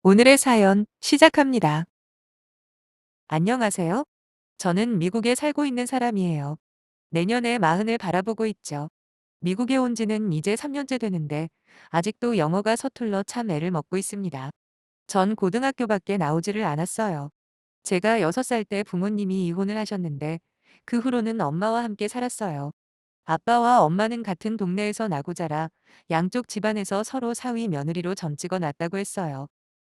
오늘의 사연 시작합니다. 안녕하세요. 저는 미국에 살고 있는 사람이에요. 내년에 마흔을 바라보고 있죠. 미국에 온 지는 이제 3년째 되는데 아직도 영어가 서툴러 참 애를 먹고 있습니다. 전 고등학교밖에 나오지를 않았어요. 제가 6살 때 부모님이 이혼을 하셨는데 그 후로는 엄마와 함께 살았어요. 아빠와 엄마는 같은 동네에서 나고 자라 양쪽 집안에서 서로 사위 며느리로 점 찍어 놨다고 했어요.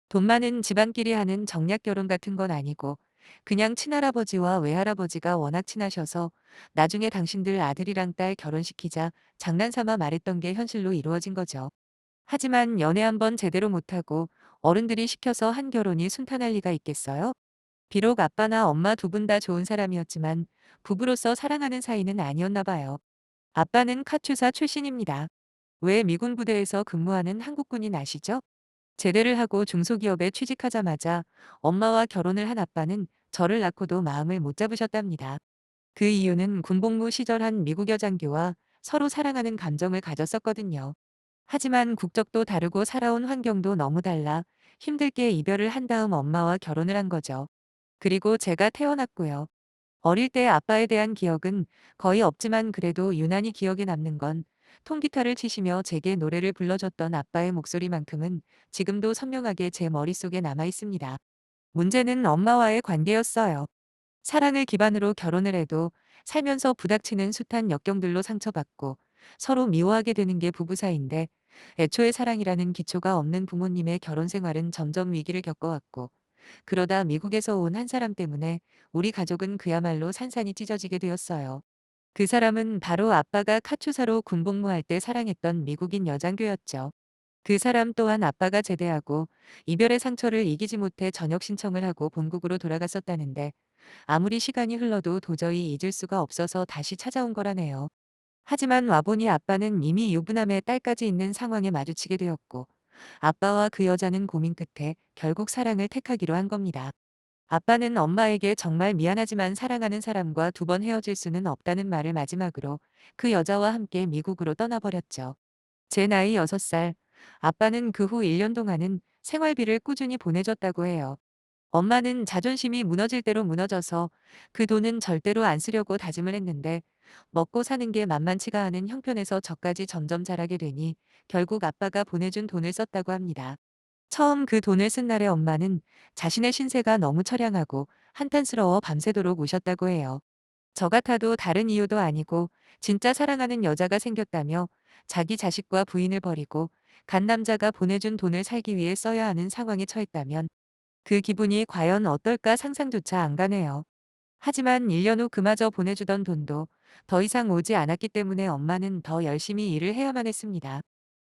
돈 많은 집안끼리 하는 정략 결혼 같은 건 아니고 그냥 친할아버지와 외할아버지가 워낙 친하셔서 나중에 당신들 아들이랑 딸 결혼시키자 장난삼아 말했던 게 현실로 이루어진 거죠. 하지만 연애 한번 제대로 못하고 어른들이 시켜서 한 결혼이 순탄할 리가 있겠어요? 비록 아빠나 엄마 두 분 다 좋은 사람이었지만 부부로서 사랑하는 사이는 아니었나 봐요. 아빠는 카투사 출신입니다. 왜 미군 부대에서 근무하는 한국군인 아시죠? 제대를 하고 중소기업에 취직하자마자 엄마와 결혼을 한 아빠는 저를 낳고도 마음을 못 잡으셨답니다. 그 이유는 군복무 시절 한 미국 여장교와 서로 사랑하는 감정을 가졌었거든요. 하지만 국적도 다르고 살아온 환경도 너무 달라 힘들게 이별을 한 다음 엄마와 결혼을 한 거죠. 그리고 제가 태어났고요. 어릴 때 아빠에 대한 기억은 거의 없지만 그래도 유난히 기억에 남는 건 통기타를 치시며 제게 노래를 불러줬던 아빠의 목소리만큼은 지금도 선명하게 제 머릿속에 남아 있습니다. 문제는 엄마와의 관계였어요. 사랑을 기반으로 결혼을 해도 살면서 부닥치는 숱한 역경들로 상처받고 서로 미워하게 되는 게 부부 사이인데 애초에 사랑이라는 기초가 없는 부모님의 결혼 생활은 점점 위기를 겪어왔고 그러다 미국에서 온 한 사람 때문에 우리 가족은 그야말로 산산이 찢어지게 되었어요. 그 사람은 바로 아빠가 카투사로 군복무할 때 사랑했던 미국인 여장교였죠. 그 사람 또한 아빠가 제대하고 이별의 상처를 이기지 못해 전역 신청을 하고 본국으로 돌아갔었다는데 아무리 시간이 흘러도 도저히 잊을 수가 없어서 다시 찾아온 거라네요. 하지만 와보니 아빠는 이미 유부남의 딸까지 있는 상황에 마주치게 되었고 아빠와 그 여자는 고민 끝에 결국 사랑을 택하기로 한 겁니다. 아빠는 엄마에게 정말 미안하지만 사랑하는 사람과 두 번 헤어질 수는 없다는 말을 마지막으로 그 여자와 함께 미국으로 떠나버렸죠. 제 나이 6살, 아빠는 그 후 1년 동안은 생활비를 꾸준히 보내줬다고 해요. 엄마는 자존심이 무너질 대로 무너져서 그 돈은 절대로 안 쓰려고 다짐을 했는데 먹고 사는 게 만만치가 않은 형편에서 저까지 점점 자라게 되니 결국 아빠가 보내준 돈을 썼다고 합니다. 처음 그 돈을 쓴 날에 엄마는 자신의 신세가 너무 처량하고 한탄스러워 밤새도록 우셨다고 해요. 저 같아도 다른 이유도 아니고 진짜 사랑하는 여자가 생겼다며 자기 자식과 부인을 버리고 간 남자가 보내준 돈을 살기 위해 써야 하는 상황에 처했다면 그 기분이 과연 어떨까 상상조차 안 가네요. 하지만 1년 후 그마저 보내주던 돈도 더 이상 오지 않았기 때문에 엄마는 더 열심히 일을 해야만 했습니다.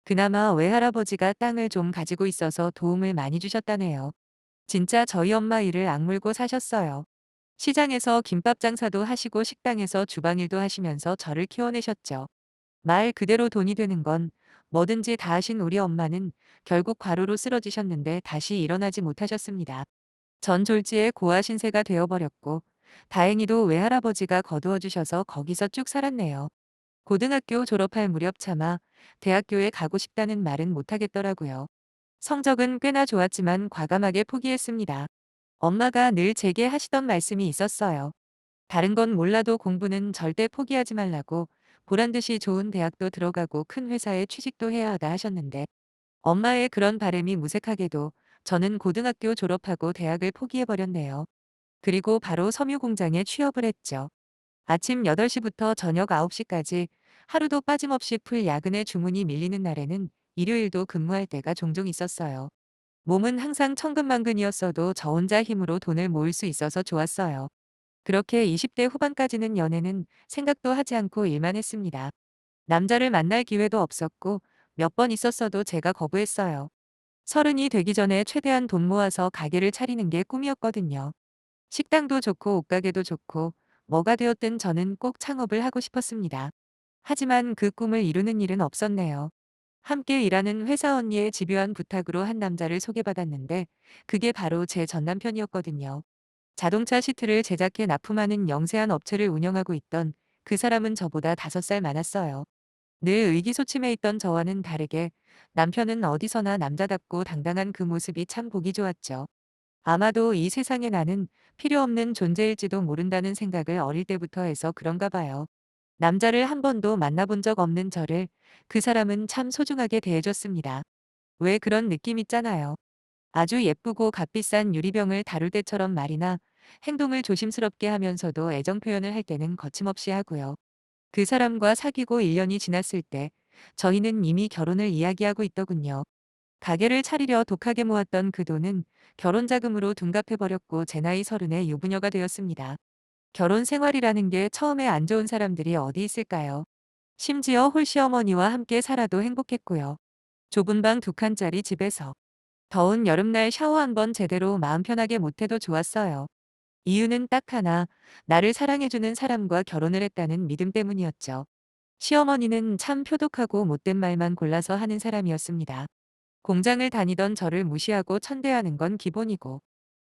그나마 외할아버지가 땅을 좀 가지고 있어서 도움을 많이 주셨다네요. 진짜 저희 엄마 일을 악물고 사셨어요. 시장에서 김밥 장사도 하시고 식당에서 주방일도 하시면서 저를 키워내셨죠. 말 그대로 돈이 되는 건 뭐든지 다 하신 우리 엄마는 결국 과로로 쓰러지셨는데 다시 일어나지 못하셨습니다. 전 졸지에 고아 신세가 되어버렸고 다행히도 외할아버지가 거두어 주셔서 거기서 쭉 살았네요. 고등학교 졸업할 무렵 차마 대학교에 가고 싶다는 말은 못하겠더라고요. 성적은 꽤나 좋았지만 과감하게 포기했습니다. 엄마가 늘 제게 하시던 말씀이 있었어요. 다른 건 몰라도 공부는 절대 포기하지 말라고 보란듯이 좋은 대학도 들어가고 큰 회사에 취직도 해야 하다 하셨는데 엄마의 그런 바람이 무색하게도 저는 고등학교 졸업하고 대학을 포기해버렸네요. 그리고 바로 섬유 공장에 취업을 했죠. 아침 8시부터 저녁 9시까지 하루도 빠짐없이 풀 야근의 주문이 밀리는 날에는 일요일도 근무할 때가 종종 있었어요. 몸은 항상 천근만근이었어도 저 혼자 힘으로 돈을 모을 수 있어서 좋았어요. 그렇게 20대 후반까지는 연애는 생각도 하지 않고 일만 했습니다. 남자를 만날 기회도 없었고 몇 번 있었어도 제가 거부했어요. 30이 되기 전에 최대한 돈 모아서 가게를 차리는 게 꿈이었거든요. 식당도 좋고 옷가게도 좋고 뭐가 되었든 저는 꼭 창업을 하고 싶었습니다. 하지만 그 꿈을 이루는 일은 없었네요. 함께 일하는 회사 언니의 집요한 부탁으로 한 남자를 소개받았는데 그게 바로 제 전남편이었거든요. 자동차 시트를 제작해 납품하는 영세한 업체를 운영하고 있던 그 사람은 저보다 5살 많았어요. 늘 의기소침해 있던 저와는 다르게 남편은 어디서나 남자답고 당당한 그 모습이 참 보기 좋았죠. 아마도 이 세상에 나는 필요 없는 존재일지도 모른다는 생각을 어릴 때부터 해서 그런가 봐요. 남자를 한 번도 만나본 적 없는 저를 그 사람은 참 소중하게 대해줬습니다. 왜 그런 느낌 있잖아요. 아주 예쁘고 값비싼 유리병을 다룰 때처럼 말이나 행동을 조심스럽게 하면서도 애정 표현을 할 때는 거침없이 하고요. 그 사람과 사귀고 1년이 지났을 때 저희는 이미 결혼을 이야기하고 있더군요. 가게를 차리려 독하게 모았던 그 돈은 결혼 자금으로 둔갑해버렸고 제 나이 30에 유부녀가 되었습니다. 결혼 생활이라는 게 처음에 안 좋은 사람들이 어디 있을까요? 심지어 홀시어머니와 함께 살아도 행복했고요. 좁은 방 2칸짜리 집에서 더운 여름날 샤워 한 번 제대로 마음 편하게 못해도 좋았어요. 이유는 딱 하나, 나를 사랑해주는 사람과 결혼을 했다는 믿음 때문이었죠. 시어머니는 참 표독하고 못된 말만 골라서 하는 사람이었습니다. 공장을 다니던 저를 무시하고 천대하는 건 기본이고,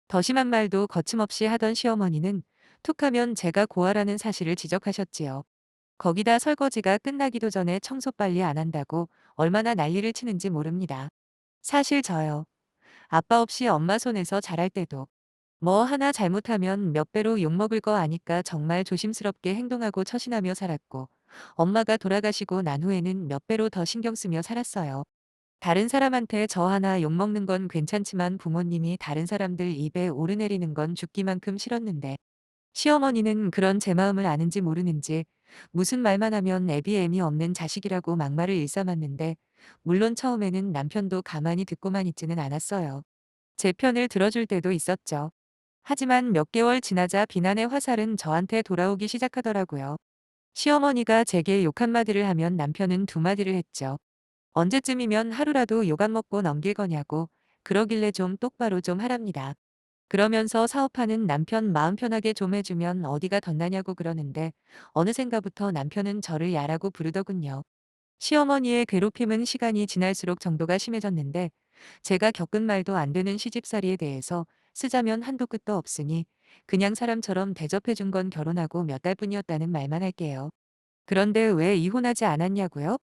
더 심한 말도 거침없이 하던 시어머니는 툭하면 제가 고아라는 사실을 지적하셨지요. 거기다 설거지가 끝나기도 전에 청소 빨리 안 한다고 얼마나 난리를 치는지 모릅니다. 사실 저요. 아빠 없이 엄마 손에서 자랄 때도 뭐 하나 잘못하면 몇 배로 욕먹을 거 아니까 정말 조심스럽게 행동하고 처신하며 살았고, 엄마가 돌아가시고 난 후에는 몇 배로 더 신경 쓰며 살았어요. 다른 사람한테 저 하나 욕먹는 건 괜찮지만 부모님이 다른 사람들 입에 오르내리는 건 죽기만큼 싫었는데, 시어머니는 그런 제 마음을 아는지 모르는지 무슨 말만 하면 애비애미 없는 자식이라고 막말을 일삼았는데, 물론 처음에는 남편도 가만히 듣고만 있지는 않았어요. 제 편을 들어줄 때도 있었죠. 하지만 몇 개월 지나자 비난의 화살은 저한테 돌아오기 시작하더라고요. 시어머니가 제게 욕 한마디를 하면 남편은 2마디를 했죠. 언제쯤이면 하루라도 욕 안 먹고 넘길 거냐고, 그러길래 좀 똑바로 좀 하랍니다. 그러면서 사업하는 남편 마음 편하게 좀 해주면 어디가 덧나냐고 그러는데, 어느샌가부터 남편은 저를 야라고 부르더군요. 시어머니의 괴롭힘은 시간이 지날수록 정도가 심해졌는데, 제가 겪은 말도 안 되는 시집살이에 대해서 쓰자면 한도 끝도 없으니 그냥 사람처럼 대접해 준 건 결혼하고 몇 달뿐이었다는 말만 할게요. 그런데 왜 이혼하지 않았냐고요?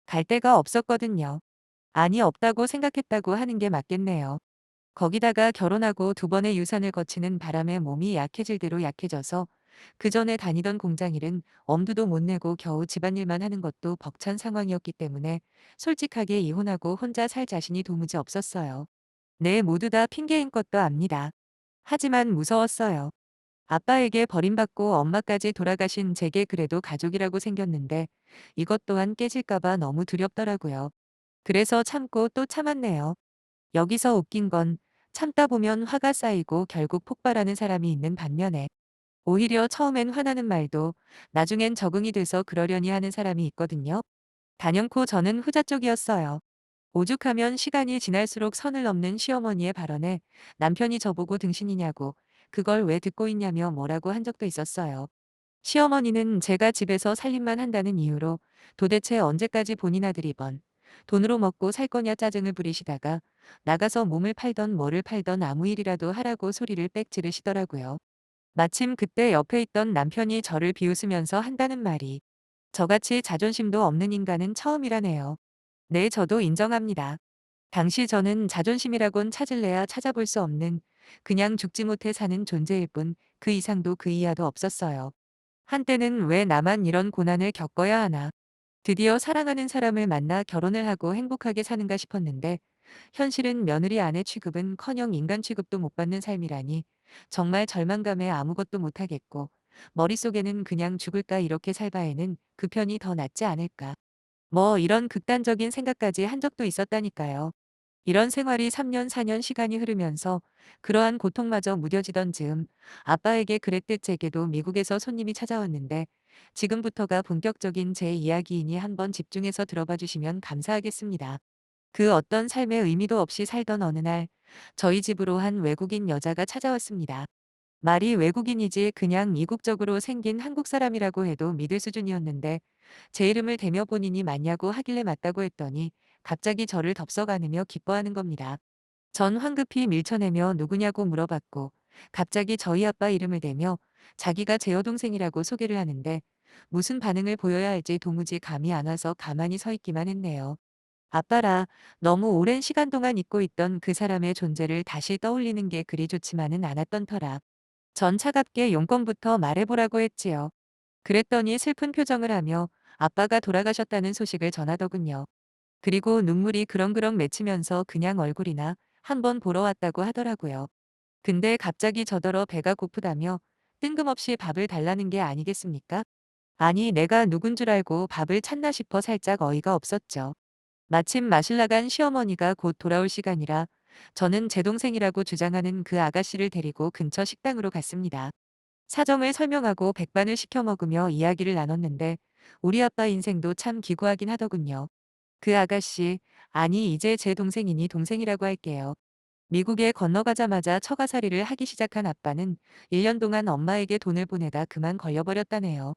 갈 데가 없었거든요. 아니 없다고 생각했다고 하는 게 맞겠네요. 거기다가 결혼하고 2번의 유산을 거치는 바람에 몸이 약해질 대로 약해져서 그 전에 다니던 공장 일은 엄두도 못 내고 겨우 집안일만 하는 것도 벅찬 상황이었기 때문에 솔직하게 이혼하고 혼자 살 자신이 도무지 없었어요. 네, 모두 다 핑계인 것도 압니다. 하지만 무서웠어요. 아빠에게 버림받고 엄마까지 돌아가신 제게 그래도 가족이라고 생겼는데 이것 또한 깨질까봐 너무 두렵더라고요. 그래서 참고 또 참았네요. 여기서 웃긴 건 참다 보면 화가 쌓이고 결국 폭발하는 사람이 있는 반면에 오히려 처음엔 화나는 말도 나중엔 적응이 돼서 그러려니 하는 사람이 있거든요. 단연코 저는 후자 쪽이었어요. 오죽하면 시간이 지날수록 선을 넘는 시어머니의 발언에 남편이 저보고 등신이냐고 그걸 왜 듣고 있냐며 뭐라고 한 적도 있었어요. 시어머니는 제가 집에서 살림만 한다는 이유로 도대체 언제까지 본인 아들이 돈으로 먹고 살 거냐 짜증을 부리시다가 나가서 몸을 팔던 뭐를 팔던 아무 일이라도 하라고 소리를 빽 지르시더라고요. 마침 그때 옆에 있던 남편이 저를 비웃으면서 한다는 말이 저같이 자존심도 없는 인간은 처음이라네요. 네, 저도 인정합니다. 당시 저는 자존심이라곤 찾을래야 찾아볼 수 없는 그냥 죽지 못해 사는 존재일 뿐 그 이상도 그 이하도 없었어요. 한때는 왜 나만 이런 고난을 겪어야 하나. 드디어 사랑하는 사람을 만나 결혼을 하고 행복하게 사는가 싶었는데 현실은 며느리 아내 취급은커녕 인간 취급도 못 받는 삶이라니 정말 절망감에 아무것도 못하겠고 머릿속에는 그냥 죽을까 이렇게 살 바에는 그 편이 더 낫지 않을까. 뭐 이런 극단적인 생각까지 한 적도 있었다니까요. 이런 생활이 3년 4년 시간이 흐르면서 그러한 고통마저 무뎌지던 즈음 아빠에게 그랬듯 제게도 미국에서 손님이 찾아왔는데 지금부터가 본격적인 제 이야기이니 한번 집중해서 들어봐 주시면 감사하겠습니다. 그 어떤 삶의 의미도 없이 살던 어느 날 저희 집으로 한 외국인 여자가 찾아왔습니다. 말이 외국인이지 그냥 이국적으로 생긴 한국 사람이라고 해도 믿을 수준이었는데 제 이름을 대며 본인이 맞냐고 하길래 맞다고 했더니 갑자기 저를 덥석 안으며 기뻐하는 겁니다. 전 황급히 밀쳐내며 누구냐고 물어봤고 갑자기 저희 아빠 이름을 대며 자기가 제 여동생이라고 소개를 하는데 무슨 반응을 보여야 할지 도무지 감이 안 와서 가만히 서 있기만 했네요. 아빠라 너무 오랜 시간 동안 잊고 있던 그 사람의 존재를 다시 떠올리는 게 그리 좋지만은 않았던 터라 전 차갑게 용건부터 말해보라고 했지요. 그랬더니 슬픈 표정을 하며 아빠가 돌아가셨다는 소식을 전하더군요. 그리고 눈물이 그렁그렁 맺히면서 그냥 얼굴이나 한번 보러 왔다고 하더라고요. 근데 갑자기 저더러 배가 고프다며 뜬금없이 밥을 달라는 게 아니겠습니까? 아니 내가 누군 줄 알고 밥을 찾나 싶어 살짝 어이가 없었죠. 마침 마실 나간 시어머니가 곧 돌아올 시간이라 저는 제 동생이라고 주장하는 그 아가씨를 데리고 근처 식당으로 갔습니다. 사정을 설명하고 백반을 시켜 먹으며 이야기를 나눴는데 우리 아빠 인생도 참 기구하긴 하더군요. 그 아가씨, 아니 이제 제 동생이니 동생이라고 할게요. 미국에 건너가자마자 처가살이를 하기 시작한 아빠는 1년 동안 엄마에게 돈을 보내다 그만 걸려버렸다네요.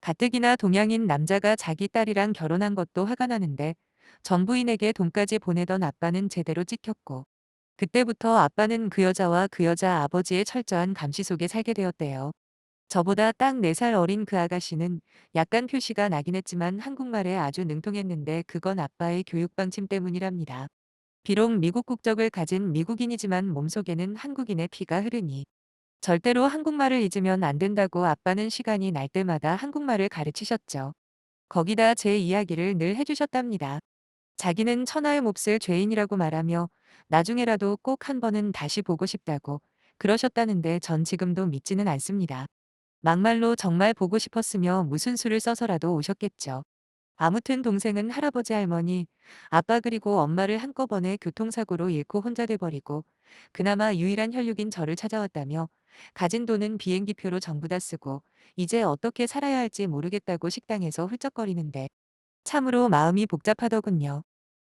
가뜩이나 동양인 남자가 자기 딸이랑 결혼한 것도 화가 나는데 전 부인에게 돈까지 보내던 아빠는 제대로 찍혔고 그때부터 아빠는 그 여자와 그 여자 아버지의 철저한 감시 속에 살게 되었대요. 저보다 딱 4살 어린 그 아가씨는 약간 표시가 나긴 했지만 한국말에 아주 능통했는데 그건 아빠의 교육 방침 때문이랍니다. 비록 미국 국적을 가진 미국인이지만 몸속에는 한국인의 피가 흐르니 절대로 한국말을 잊으면 안 된다고 아빠는 시간이 날 때마다 한국말을 가르치셨죠. 거기다 제 이야기를 늘 해주셨답니다. 자기는 천하의 몹쓸 죄인이라고 말하며 나중에라도 꼭 한 번은 다시 보고 싶다고 그러셨다는데 전 지금도 믿지는 않습니다. 막말로 정말 보고 싶었으며 무슨 수를 써서라도 오셨겠죠. 아무튼 동생은 할아버지 할머니, 아빠 그리고 엄마를 한꺼번에 교통사고로 잃고 혼자 돼버리고 그나마 유일한 혈육인 저를 찾아왔다며 가진 돈은 비행기표로 전부 다 쓰고 이제 어떻게 살아야 할지 모르겠다고 식당에서 훌쩍거리는데 참으로 마음이 복잡하더군요.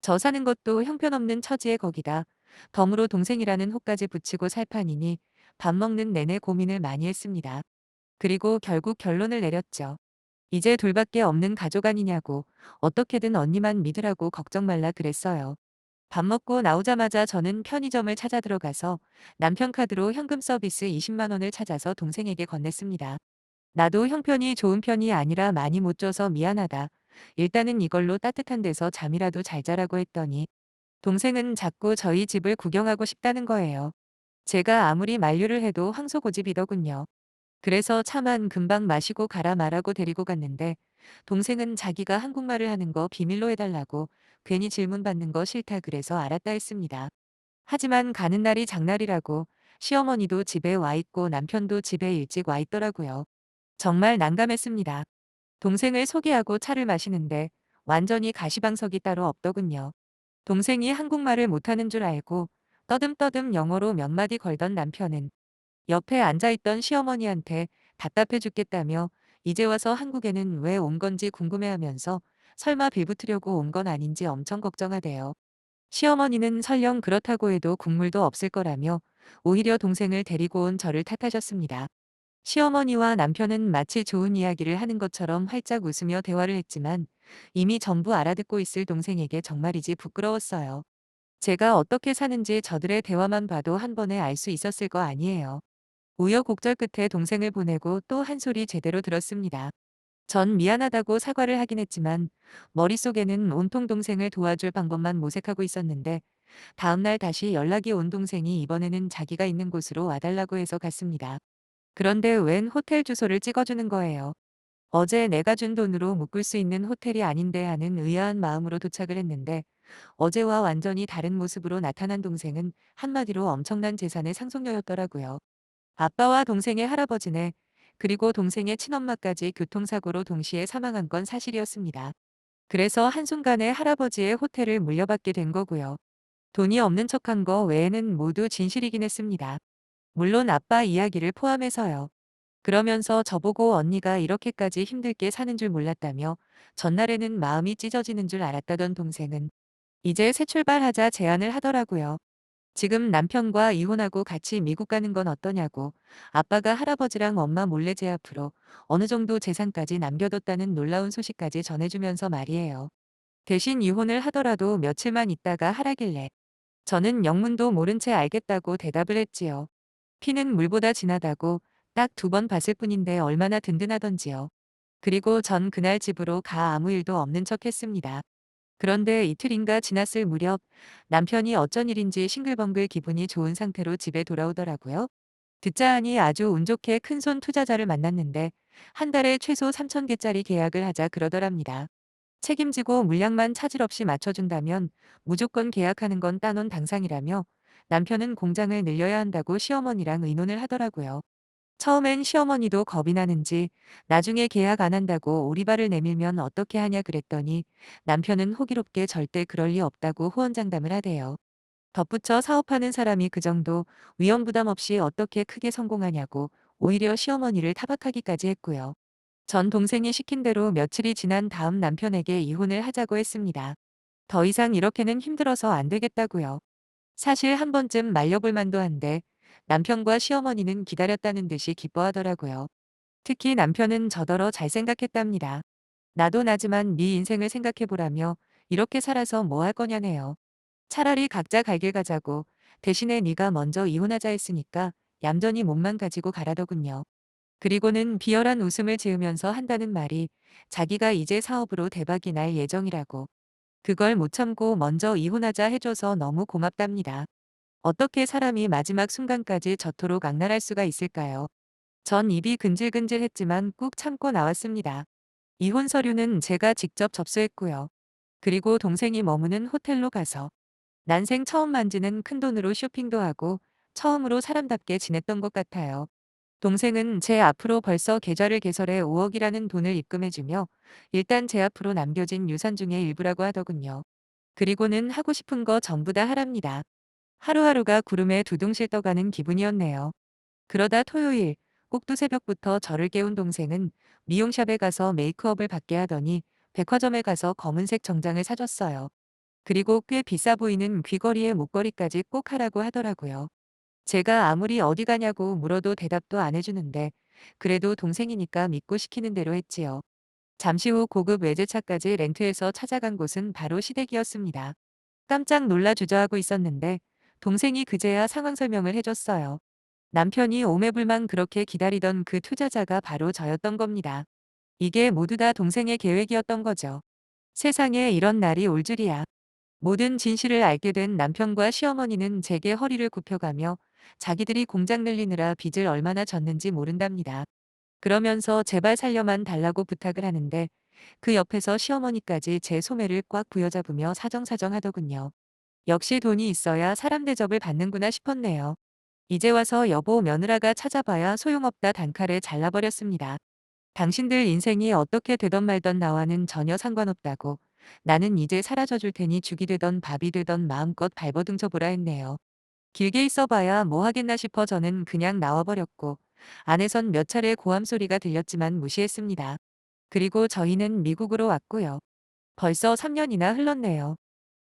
저 사는 것도 형편없는 처지에 거기다 덤으로 동생이라는 호까지 붙이고 살 판이니 밥 먹는 내내 고민을 많이 했습니다. 그리고 결국 결론을 내렸죠. 이제 둘밖에 없는 가족 아니냐고 어떻게든 언니만 믿으라고 걱정 말라 그랬어요. 밥 먹고 나오자마자 저는 편의점을 찾아 들어가서 남편 카드로 현금 서비스 20만 원을 찾아서 동생에게 건넸습니다. 나도 형편이 좋은 편이 아니라 많이 못 줘서 미안하다. 일단은 이걸로 따뜻한 데서 잠이라도 잘 자라고 했더니 동생은 자꾸 저희 집을 구경하고 싶다는 거예요. 제가 아무리 만류를 해도 황소고집이더군요. 그래서 차만 금방 마시고 가라 말하고 데리고 갔는데 동생은 자기가 한국말을 하는 거 비밀로 해달라고 괜히 질문 받는 거 싫다 그래서 알았다 했습니다. 하지만 가는 날이 장날이라고 시어머니도 집에 와 있고 남편도 집에 일찍 와 있더라고요. 정말 난감했습니다. 동생을 소개하고 차를 마시는데 완전히 가시방석이 따로 없더군요. 동생이 한국말을 못하는 줄 알고 떠듬떠듬 영어로 몇 마디 걸던 남편은 옆에 앉아있던 시어머니한테 답답해 죽겠다며 이제 와서 한국에는 왜 온 건지 궁금해하면서 설마 빌붙으려고 온 건 아닌지 엄청 걱정하대요. 시어머니는 설령 그렇다고 해도 국물도 없을 거라며 오히려 동생을 데리고 온 저를 탓하셨습니다. 시어머니와 남편은 마치 좋은 이야기를 하는 것처럼 활짝 웃으며 대화를 했지만 이미 전부 알아듣고 있을 동생에게 정말이지 부끄러웠어요. 제가 어떻게 사는지 저들의 대화만 봐도 한 번에 알 수 있었을 거 아니에요. 우여곡절 끝에 동생을 보내고 또 한 소리 제대로 들었습니다. 전 미안하다고 사과를 하긴 했지만 머릿속에는 온통 동생을 도와줄 방법만 모색하고 있었는데 다음날 다시 연락이 온 동생이 이번에는 자기가 있는 곳으로 와달라고 해서 갔습니다. 그런데 웬 호텔 주소를 찍어주는 거예요. 어제 내가 준 돈으로 묵을 수 있는 호텔이 아닌데 하는 의아한 마음으로 도착을 했는데 어제와 완전히 다른 모습으로 나타난 동생은 한마디로 엄청난 재산의 상속녀였더라고요. 아빠와 동생의 할아버지네, 그리고 동생의 친엄마까지 교통사고로 동시에 사망한 건 사실이었습니다. 그래서 한순간에 할아버지의 호텔을 물려받게 된 거고요. 돈이 없는 척한 거 외에는 모두 진실이긴 했습니다. 물론 아빠 이야기를 포함해서요. 그러면서 저보고 언니가 이렇게까지 힘들게 사는 줄 몰랐다며 전날에는 마음이 찢어지는 줄 알았다던 동생은 이제 새 출발하자 제안을 하더라고요. 지금 남편과 이혼하고 같이 미국 가는 건 어떠냐고 아빠가 할아버지랑 엄마 몰래 제 앞으로 어느 정도 재산까지 남겨뒀다는 놀라운 소식까지 전해주면서 말이에요. 대신 이혼을 하더라도 며칠만 있다가 하라길래 저는 영문도 모른 채 알겠다고 대답을 했지요. 피는 물보다 진하다고 딱 2번 봤을 뿐인데 얼마나 든든하던지요. 그리고 전 그날 집으로 가 아무 일도 없는 척 했습니다. 그런데 이틀인가 지났을 무렵 남편이 어쩐 일인지 싱글벙글 기분이 좋은 상태로 집에 돌아오더라고요. 듣자 하니 아주 운 좋게 큰손 투자자를 만났는데 한 달에 최소 3,000개짜리 계약을 하자 그러더랍니다. 책임지고 물량만 차질 없이 맞춰준다면 무조건 계약하는 건 따놓은 당상이라며 남편은 공장을 늘려야 한다고 시어머니랑 의논을 하더라고요. 처음엔 시어머니도 겁이 나는지 나중에 계약 안 한다고 오리발을 내밀면 어떻게 하냐 그랬더니 남편은 호기롭게 절대 그럴 리 없다고 호언장담을 하대요. 덧붙여 사업하는 사람이 그 정도 위험 부담 없이 어떻게 크게 성공하냐고 오히려 시어머니를 타박하기까지 했고요. 전 동생이 시킨 대로 며칠이 지난 다음 남편에게 이혼을 하자고 했습니다. 더 이상 이렇게는 힘들어서 안 되겠다고요. 사실 한 번쯤 말려볼 만도 한데 남편과 시어머니는 기다렸다는 듯이 기뻐하더라고요. 특히 남편은 저더러 잘 생각했답니다. 나도 나지만 네 인생을 생각해보라며 이렇게 살아서 뭐 할 거냐네요. 차라리 각자 갈 길 가자고 대신에 네가 먼저 이혼하자 했으니까 얌전히 몸만 가지고 가라더군요. 그리고는 비열한 웃음을 지으면서 한다는 말이 자기가 이제 사업으로 대박이 날 예정이라고. 그걸 못 참고 먼저 이혼하자 해줘서 너무 고맙답니다. 어떻게 사람이 마지막 순간까지 저토록 악랄할 수가 있을까요? 전 입이 근질근질했지만 꾹 참고 나왔습니다. 이혼 서류는 제가 직접 접수했고요. 그리고 동생이 머무는 호텔로 가서 난생 처음 만지는 큰돈으로 쇼핑도 하고 처음으로 사람답게 지냈던 것 같아요. 동생은 제 앞으로 벌써 계좌를 개설해 5억이라는 돈을 입금해주며 일단 제 앞으로 남겨진 유산 중의 일부라고 하더군요. 그리고는 하고 싶은 거 전부 다 하랍니다. 하루하루가 구름에 두둥실 떠가는 기분이었네요. 그러다 토요일 꼭두 새벽부터 저를 깨운 동생은 미용샵에 가서 메이크업을 받게 하더니 백화점에 가서 검은색 정장을 사줬어요. 그리고 꽤 비싸 보이는 귀걸이에 목걸이까지 꼭 하라고 하더라고요. 제가 아무리 어디 가냐고 물어도 대답도 안 해주는데 그래도 동생이니까 믿고 시키는 대로 했지요. 잠시 후 고급 외제차까지 렌트해서 찾아간 곳은 바로 시댁이었습니다. 깜짝 놀라 주저하고 있었는데 동생이 그제야 상황 설명을 해줬어요. 남편이 오매불망 그렇게 기다리던 그 투자자가 바로 저였던 겁니다. 이게 모두 다 동생의 계획이었던 거죠. 세상에 이런 날이 올 줄이야. 모든 진실을 알게 된 남편과 시어머니는 제게 허리를 굽혀가며 자기들이 공장 늘리느라 빚을 얼마나 졌는지 모른답니다. 그러면서 제발 살려만 달라고 부탁을 하는데 그 옆에서 시어머니까지 제 소매를 꽉 부여잡으며 사정사정 하더군요. 역시 돈이 있어야 사람 대접을 받는구나 싶었네요. 이제 와서 여보 며느라가 찾아봐야 소용없다 단칼에 잘라버렸습니다. 당신들 인생이 어떻게 되던 말던 나와는 전혀 상관없다고. 나는 이제 사라져 줄 테니 죽이 되던 밥이 되던 마음껏 발버둥 쳐보라 했네요. 길게 있어봐야 뭐 하겠나 싶어 저는 그냥 나와버렸고 안에선 몇 차례 고함 소리가 들렸지만 무시했습니다. 그리고 저희는 미국으로 왔고요. 벌써 3년이나 흘렀네요.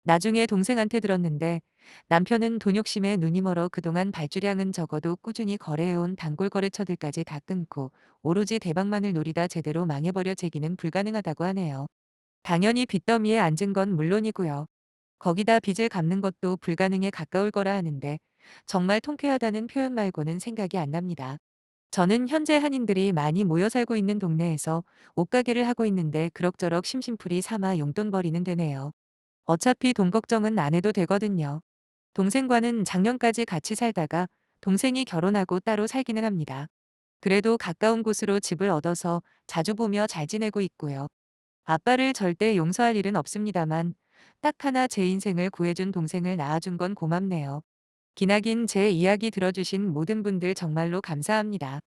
나중에 동생한테 들었는데 남편은 돈 욕심에 눈이 멀어 그동안 발주량은 적어도 꾸준히 거래해온 단골 거래처들까지 다 끊고 오로지 대박만을 노리다 제대로 망해버려 재기는 불가능하다고 하네요. 당연히 빚더미에 앉은 건 물론이고요. 거기다 빚을 갚는 것도 불가능에 가까울 거라 하는데 정말 통쾌하다는 표현 말고는 생각이 안 납니다. 저는 현재 한인들이 많이 모여 살고 있는 동네에서 옷가게를 하고 있는데 그럭저럭 심심풀이 삼아 용돈 벌이는 데네요. 어차피 돈 걱정은 안 해도 되거든요. 동생과는 작년까지 같이 살다가 동생이 결혼하고 따로 살기는 합니다. 그래도 가까운 곳으로 집을 얻어서 자주 보며 잘 지내고 있고요. 아빠를 절대 용서할 일은 없습니다만 딱 하나 제 인생을 구해준 동생을 낳아준 건 고맙네요. 기나긴 제 이야기 들어주신 모든 분들 정말로 감사합니다.